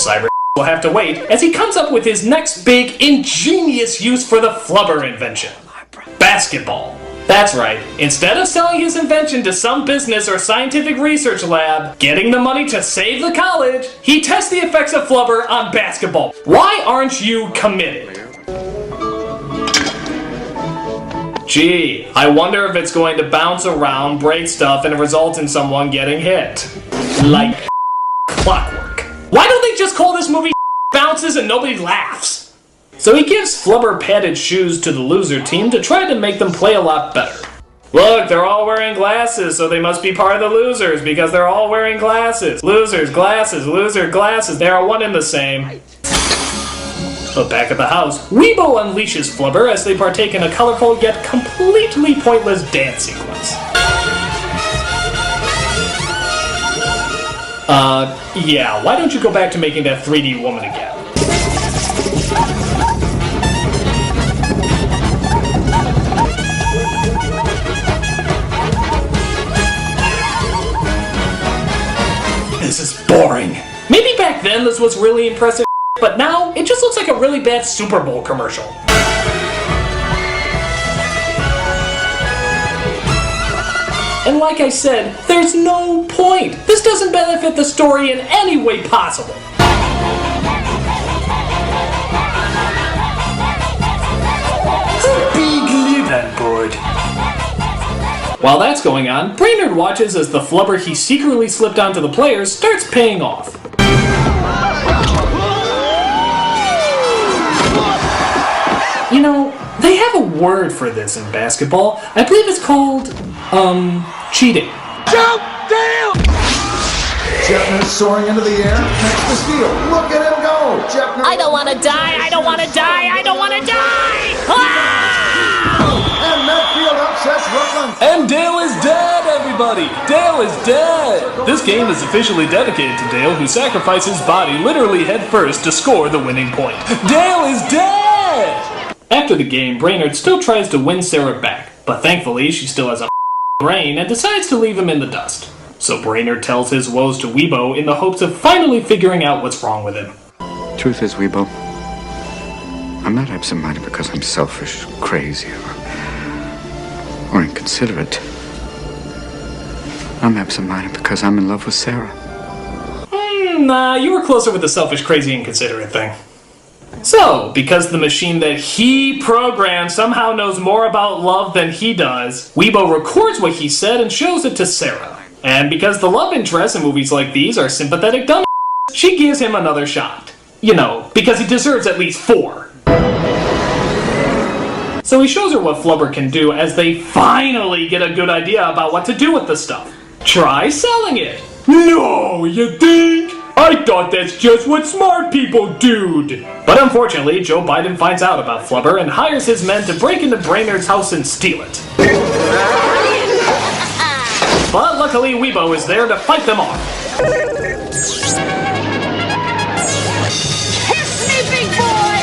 Cyber will have to wait as he comes up with his next big, ingenious use for the Flubber invention. Basketball. That's right, instead of selling his invention to some business or scientific research lab, getting the money to save the college, he tests the effects of Flubber on basketball. Why aren't you committed? Gee, I wonder if it's going to bounce around, break stuff, and result in someone getting hit. Like clockwork. Why don't they just call this movie Bounces and nobody laughs? So he gives Flubber padded shoes to the loser team to try to make them play a lot better. Look, they're all wearing glasses, so they must be part of the losers because they're all wearing glasses. Losers, glasses, loser, glasses. They are one and the same. But back at the house, Weebo unleashes Flubber as they partake in a colorful yet completely pointless dance sequence. Yeah, why don't you go back to making that 3D woman again? This is boring. Maybe back then this was really impressive, but now it just looks like a really bad Super Bowl commercial. And like I said, there's no point. This doesn't benefit the story in any way possible. Big lip on board. While that's going on, Brainerd watches as the Flubber he secretly slipped onto the players starts paying off. You know, they have a word for this in basketball. I believe it's called, cheating. Jump down! Jeffner soaring into the air, makes the steal. Look at him go! Jeffner. I don't want to die! I don't want to die! I don't want to die! Ah! And Medfield upsets Brooklyn. And Dale is dead, everybody! Dale is dead! This game is officially dedicated to Dale, who sacrificed his body literally head first to score the winning point. Dale is dead! After the game, Brainerd still tries to win Sarah back, but thankfully she still has a brain and decides to leave him in the dust. So Brainerd tells his woes to Weebo in the hopes of finally figuring out what's wrong with him. Truth is, Weebo, I'm not absent-minded because I'm selfish, crazy, or inconsiderate. I'm absent-minded because I'm in love with Sarah. Nah, you were closer with the selfish, crazy, inconsiderate thing. So, because the machine that he programmed somehow knows more about love than he does, Weebo records what he said and shows it to Sarah. And because the love interests in movies like these are sympathetic dumb, she gives him another shot. You know, because he deserves at least 4. So he shows her what Flubber can do as they finally get a good idea about what to do with the stuff. Try selling it. No, you think? I thought that's just what smart people do. But unfortunately, Joe Biden finds out about Flubber and hires his men to break into Brainerd's house and steal it. But luckily, Weebo is there to fight them off. Kiss me, big boy!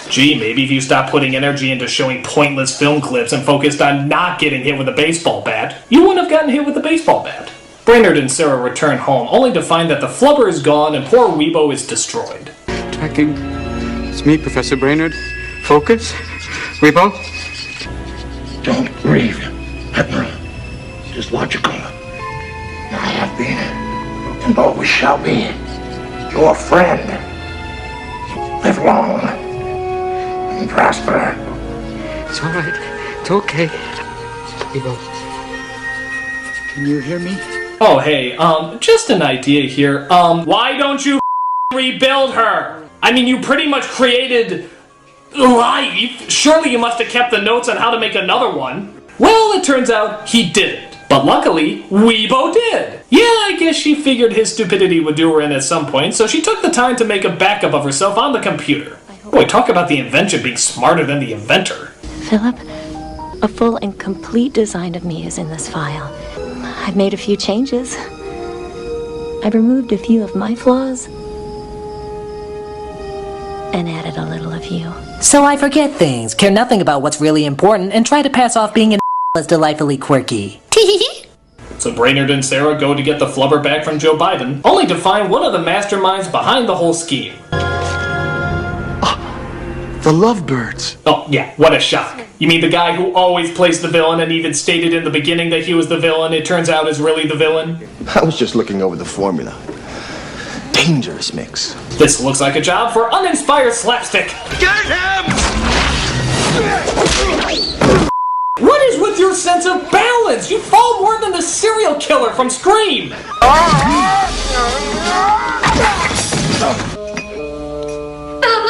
Gee, maybe if you stopped putting energy into showing pointless film clips and focused on not getting hit with a baseball bat, you wouldn't have gotten hit with a baseball bat. Brainerd and Sarah return home, only to find that the Flubber is gone and poor Weebo is destroyed. Tracking. It's me, Professor Brainerd. Focus. Weebo. Don't grieve, Admiral. Just logical. I have been, and always shall be, your friend. Live long and prosper. It's all right. It's okay. Weebo. Can you hear me? Oh, hey, just an idea here. Why don't you rebuild her? I mean, you pretty much created life. Surely you must have kept the notes on how to make another one. Well, it turns out he didn't. But luckily, Weebo did. Yeah, I guess she figured his stupidity would do her in at some point, so she took the time to make a backup of herself on the computer. Boy, talk about the invention being smarter than the inventor. Philip, a full and complete design of me is in this file. I've made a few changes. I've removed a few of my flaws and added a little of you. So I forget things, care nothing about what's really important, and try to pass off being an as delightfully quirky. Teehee. So Brainerd and Sarah go to get the flubber back from Joe Biden, only to find one of the masterminds behind the whole scheme. The Lovebirds. Oh, yeah, what a shock. You mean the guy who always plays the villain and even stated in the beginning that he was the villain, it turns out is really the villain? I was just looking over the formula. Dangerous mix. This looks like a job for uninspired slapstick. Get him! What is with your sense of balance? You fall more than the serial killer from Scream. Look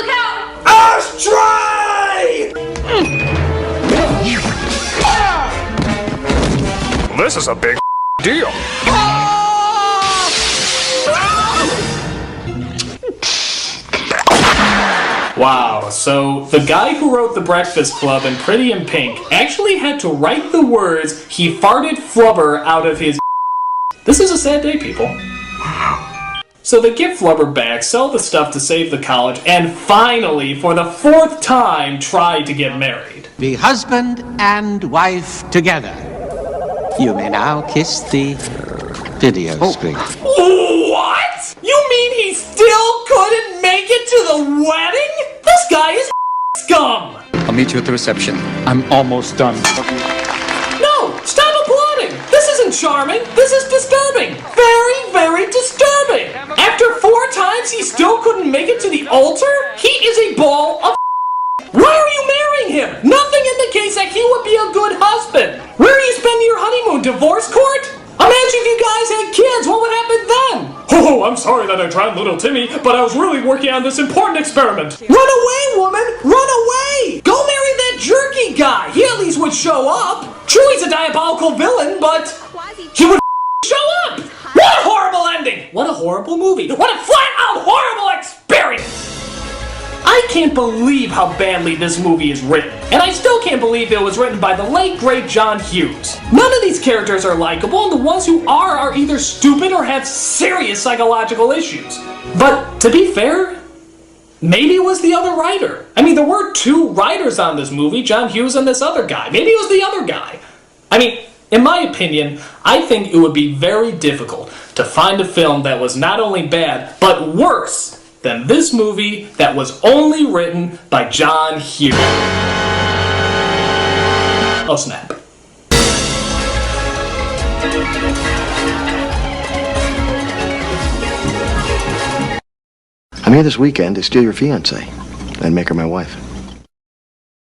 out! Ashtray! This is a big deal. Wow, so the guy who wrote The Breakfast Club and Pretty in Pink actually had to write the words "he farted flubber" out of his. This is a sad day, people. So they get Flubber back, sell the stuff to save the college, and finally, for the 4th time, try to get married. Be husband and wife together. You may now kiss the video screen. What? You mean he still couldn't make it to the wedding? This guy is scum! I'll meet you at the reception. I'm almost done. No! Stop applauding! This isn't charming! This is disturbing! Very, very disturbing! After 4 times he still couldn't make it to the altar? He is a ball of. Why are you marrying him? Nothing indicates that he would be a good husband. Where are you spending your honeymoon? Divorce court? Imagine if you guys had kids, what would happen then? Oh, I'm sorry that I drowned little Timmy, but I was really working on this important experiment. Run away, woman! Run away! Go marry that jerky guy! He at least would show up! True, he's a diabolical villain, but he would show up! What a horrible ending! What a horrible movie! What a flat-out horrible experience! I can't believe how badly this movie is written, and I still can't believe it was written by the late great John Hughes. None of these characters are likable, and the ones who are either stupid or have serious psychological issues. But to be fair, maybe it was the other writer. I mean, there were 2 writers on this movie, John Hughes and this other guy. Maybe it was the other guy. I mean, in my opinion, I think it would be very difficult to find a film that was not only bad, but worse than this movie that was only written by John Hughes. Oh snap. I'm here this weekend to steal your fiancée and make her my wife.